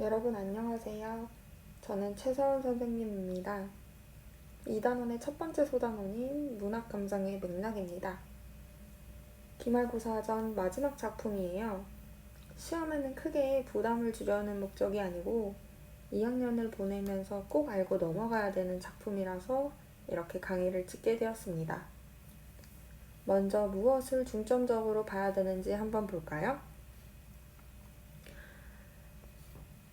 여러분 안녕하세요. 저는 최서원 선생님입니다. 2단원의 첫 번째 소단원인 문학감상의 맥락입니다. 기말고사 전 마지막 작품이에요. 시험에는 크게 부담을 주려는 목적이 아니고 2학년을 보내면서 꼭 알고 넘어가야 되는 작품이라서 이렇게 강의를 찍게 되었습니다. 먼저 무엇을 중점적으로 봐야 되는지 한번 볼까요?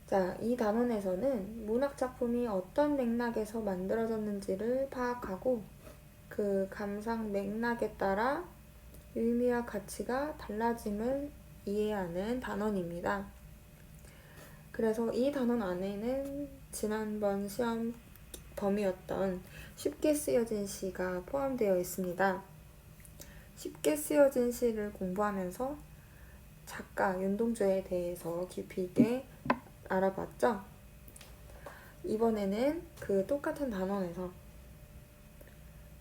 자, 이 단원에서는 문학작품이 어떤 맥락에서 만들어졌는지를 파악하고 그 감상 맥락에 따라 의미와 가치가 달라짐을 이해하는 단원입니다. 그래서 이 단원 안에는 지난번 시험 범위였던 쉽게 쓰여진 시가 포함되어 있습니다. 쉽게 쓰여진 시를 공부하면서 작가 윤동주에 대해서 깊이 있게 알아봤죠? 이번에는 그 똑같은 단원에서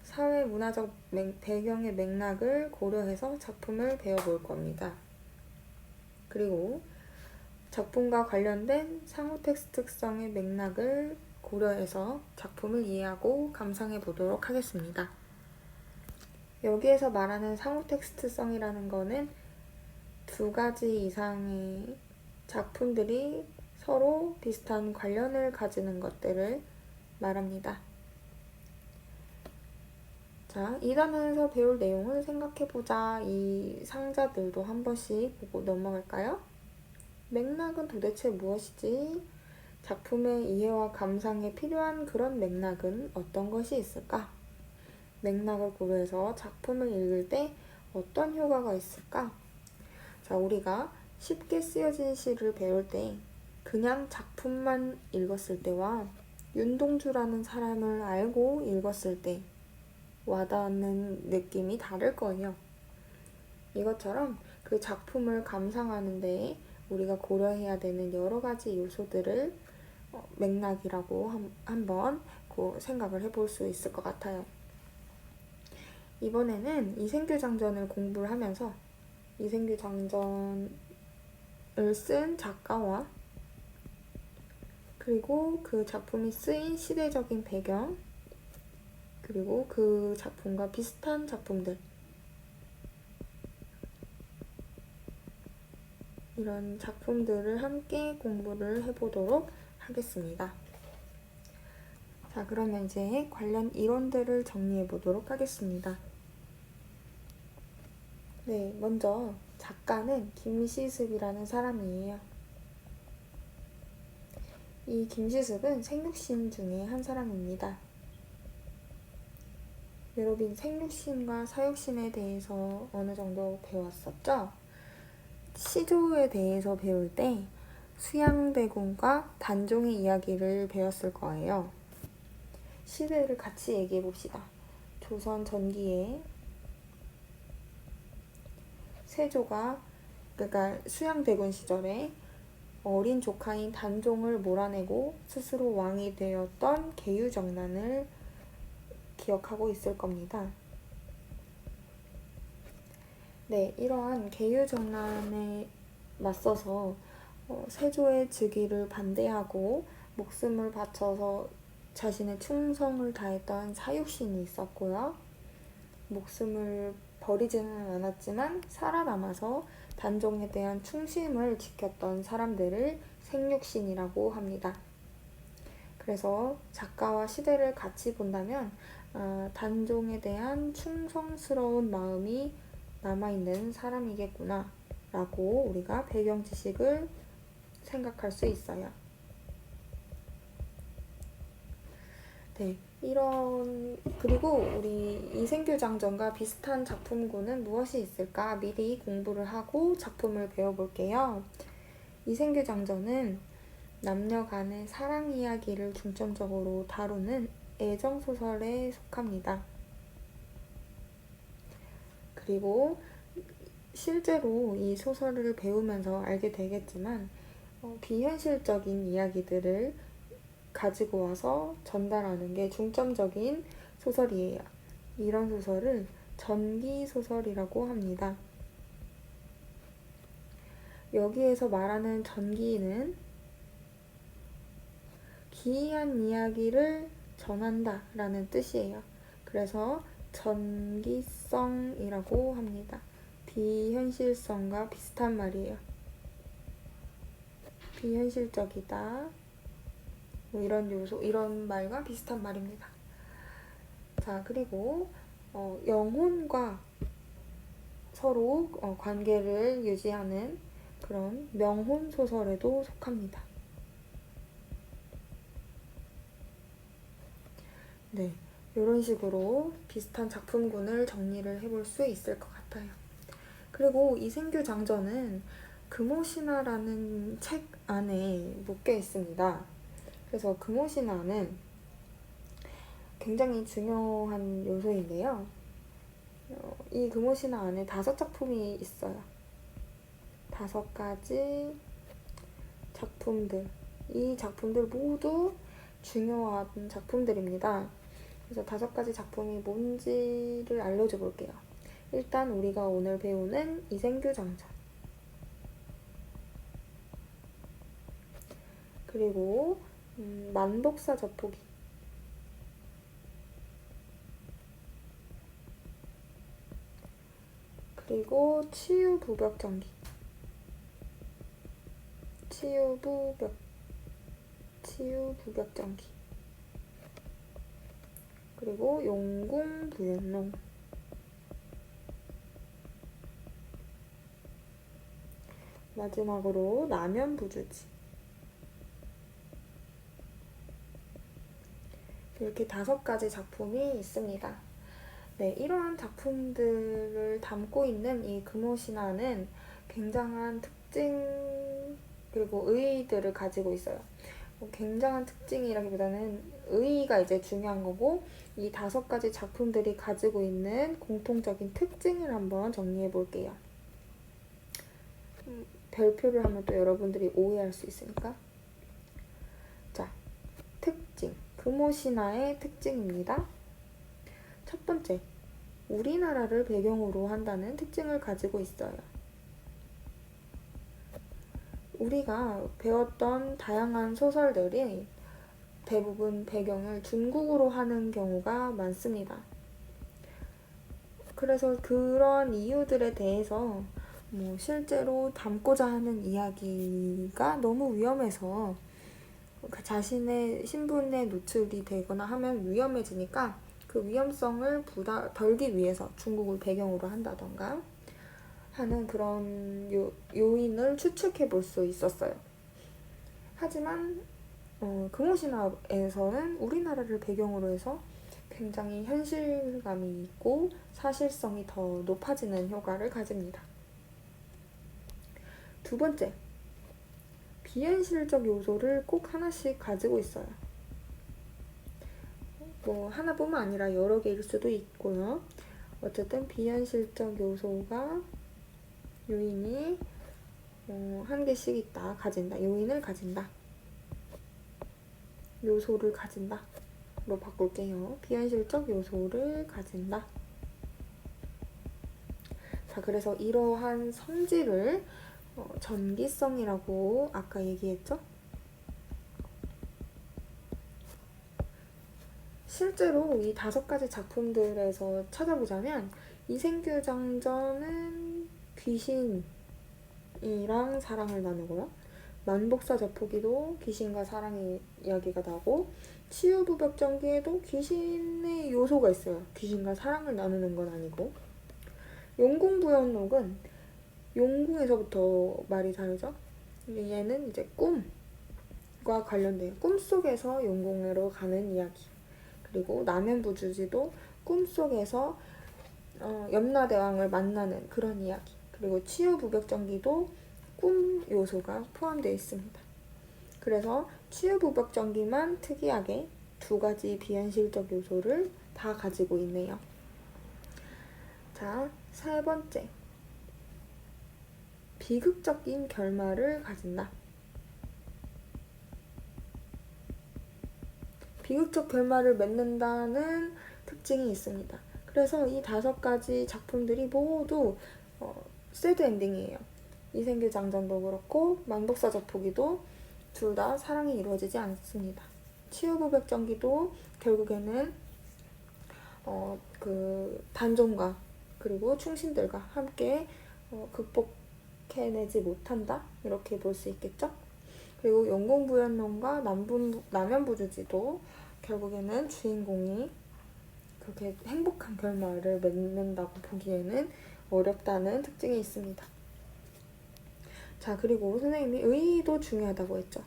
사회 문화적 배경의 맥락을 고려해서 작품을 배워볼 겁니다. 그리고 작품과 관련된 상호 텍스트성의 맥락을 고려해서 작품을 이해하고 감상해 보도록 하겠습니다. 여기에서 말하는 상호 텍스트성이라는 거는 두 가지 이상의 작품들이 서로 비슷한 관련을 가지는 것들을 말합니다. 자, 이 단원에서 배울 내용을 생각해보자. 이 상자들도 한 번씩 보고 넘어갈까요? 맥락은 도대체 무엇이지? 작품의 이해와 감상에 필요한 그런 맥락은 어떤 것이 있을까? 맥락을 고려해서 작품을 읽을 때 어떤 효과가 있을까? 자, 우리가 쉽게 쓰여진 시를 배울 때 그냥 작품만 읽었을 때와 윤동주라는 사람을 알고 읽었을 때 와닿는 느낌이 다를 거예요. 이것처럼 그 작품을 감상하는 데 우리가 고려해야 되는 여러 가지 요소들을 맥락이라고 한번 생각을 해볼 수 있을 것 같아요. 이번에는 이생규 장전을 공부를 하면서 이생규 장전을 쓴 작가와 그리고 그 작품이 쓰인 시대적인 배경, 그리고 그 작품과 비슷한 작품들, 이런 작품들을 함께 공부를 해보도록 하겠습니다. 자, 그러면 이제 관련 이론들을 정리해 보도록 하겠습니다. 네, 먼저 작가는 김시습이라는 사람이에요. 이 김시습은 생육신 중에 한 사람입니다. 여러분 생육신과 사육신에 대해서 어느 정도 배웠었죠? 시조에 대해서 배울 때 수양대군과 단종의 이야기를 배웠을 거예요. 시대를 같이 얘기해 봅시다. 조선 전기에 세조가 그러니까 수양대군 시절에 어린 조카인 단종을 몰아내고 스스로 왕이 되었던 계유정난을 기억하고 있을 겁니다. 네, 이러한 계유정난에 맞서서 세조의 즉위를 반대하고 목숨을 바쳐서 자신의 충성을 다했던 사육신이 있었고요. 목숨을 버리지는 않았지만 살아남아서 단종에 대한 충심을 지켰던 사람들을 생육신이라고 합니다. 그래서 작가와 시대를 같이 본다면 단종에 대한 충성스러운 마음이 남아있는 사람이겠구나 라고 우리가 배경 지식을 생각할 수 있어요. 네, 그리고 우리 이생규 장전과 비슷한 작품군은 무엇이 있을까 미리 공부를 하고 작품을 배워볼게요. 이생규 장전은 남녀 간의 사랑 이야기를 중점적으로 다루는 애정소설에 속합니다. 그리고 실제로 이 소설을 배우면서 알게 되겠지만 비현실적인 이야기들을 가지고 와서 전달하는 게 중점적인 소설이에요. 이런 소설을 전기소설이라고 합니다. 여기에서 말하는 전기는 기이한 이야기를 전한다 라는 뜻이에요. 그래서 전기성이라고 합니다. 비현실성과 비슷한 말이에요. 비현실적이다. 뭐 이런 요소, 이런 말과 비슷한 말입니다. 자, 그리고 영혼과 서로 관계를 유지하는 그런 명혼 소설에도 속합니다. 네, 이런 식으로 비슷한 작품군을 정리를 해볼 수 있을 것 같아요. 그리고 이생규 장전은 금오신화라는 책 안에 묶여 있습니다. 그래서 금오신화는 굉장히 중요한 요소인데요. 이 금오신화 안에 5작품이 있어요. 5가지 작품들. 이 작품들 모두 중요한 작품들입니다. 그래서 5가지 작품이 뭔지를 알려줘 볼게요. 일단 우리가 오늘 배우는 이생규 장전. 그리고 만복사 저포기. 그리고 치유부벽전기. 치유부벽전기. 그리고 용궁부연록. 마지막으로 남연부주지. 이렇게 5가지 작품이 있습니다. 네, 이러한 작품들을 담고 있는 이 금오신화는 굉장한 특징 그리고 의의들을 가지고 있어요. 굉장한 특징이라기보다는 의의가 이제 중요한 거고, 이 5가지 작품들이 가지고 있는 공통적인 특징을 한번 정리해 볼게요. 별표를 하면 또 여러분들이 오해할 수 있으니까. 자, 특징. 금오신화의 특징입니다. 첫 번째, 우리나라를 배경으로 한다는 특징을 가지고 있어요. 우리가 배웠던 다양한 소설들이 대부분 배경을 중국으로 하는 경우가 많습니다. 그래서 그런 이유들에 대해서 실제로 담고자 하는 이야기가 너무 위험해서 자신의 신분에 노출이 되거나 하면 위험해지니까 그 위험성을 덜기 위해서 중국을 배경으로 한다던가 하는 그런 요인을 추측해 볼 수 있었어요. 하지만 금오신화에서는 우리나라를 배경으로 해서 굉장히 현실감이 있고 사실성이 더 높아지는 효과를 가집니다. 두 번째, 비현실적 요소를 꼭 하나씩 가지고 있어요. 하나뿐만 아니라 여러 개일 수도 있고요. 어쨌든 비현실적 요소가 요인이 한 개씩 있다. 가진다. 요인을 가진다. 요소를 가진다. 로 바꿀게요. 비현실적 요소를 가진다. 자, 그래서 이러한 성질을 전기성이라고 아까 얘기했죠? 실제로 이 5가지 작품들에서 찾아보자면 이생규 장전은 귀신이랑 사랑을 나누고요. 만복사 저포기도 귀신과 사랑의 이야기가 나고, 치유부벽전기에도 귀신의 요소가 있어요. 귀신과 사랑을 나누는 건 아니고. 용궁부연록은 용궁에서부터 말이 다르죠. 얘는 이제 꿈과 관련돼요. 꿈속에서 용궁으로 가는 이야기. 그리고 남연부주지도 꿈속에서 염라대왕을 만나는 그런 이야기. 그리고 치유부벽전기도 꿈 요소가 포함되어 있습니다. 그래서 치유부벽전기만 특이하게 2가지 비현실적 요소를 다 가지고 있네요. 자, 3번째. 비극적인 결말을 가진다. 비극적 결말을 맺는다는 특징이 있습니다. 그래서 이 5가지 작품들이 모두 새드 엔딩이에요. 이생규 장전도 그렇고 만복사 저포기도 둘 다 사랑이 이루어지지 않습니다. 치유부백전기도 결국에는 그 단종과 그리고 충신들과 함께 극복해내지 못한다, 이렇게 볼 수 있겠죠. 그리고 영공부연론과 남연부주지도 결국에는 주인공이 그렇게 행복한 결말을 맺는다고 보기에는 어렵다는 특징이 있습니다. 자, 그리고 선생님이 의의도 중요하다고 했죠.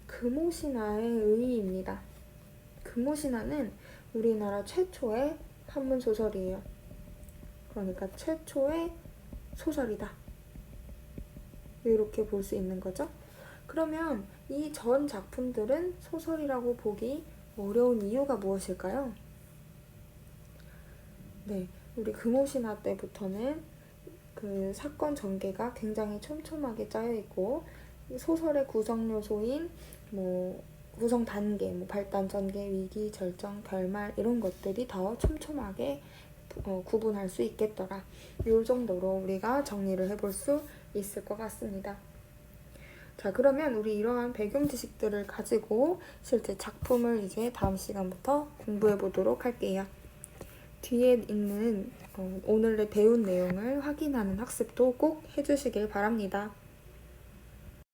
금오신화의 의의입니다. 금오신화는 우리나라 최초의 한문 소설이에요. 그러니까 최초의 소설이다, 이렇게 볼 수 있는 거죠. 그러면 이 전 작품들은 소설이라고 보기 어려운 이유가 무엇일까요? 네, 우리 금오신화 때부터는 그 사건 전개가 굉장히 촘촘하게 짜여 있고, 소설의 구성 요소인 구성 단계, 발단, 전개, 위기, 절정, 결말 이런 것들이 더 촘촘하게 구분할 수 있겠더라. 이 정도로 우리가 정리를 해볼 수 있을 것 같습니다. 자, 그러면 우리 이러한 배경 지식들을 가지고 실제 작품을 이제 다음 시간부터 공부해 보도록 할게요. 뒤에 있는 오늘 배운 내용을 확인하는 학습도 꼭 해주시길 바랍니다.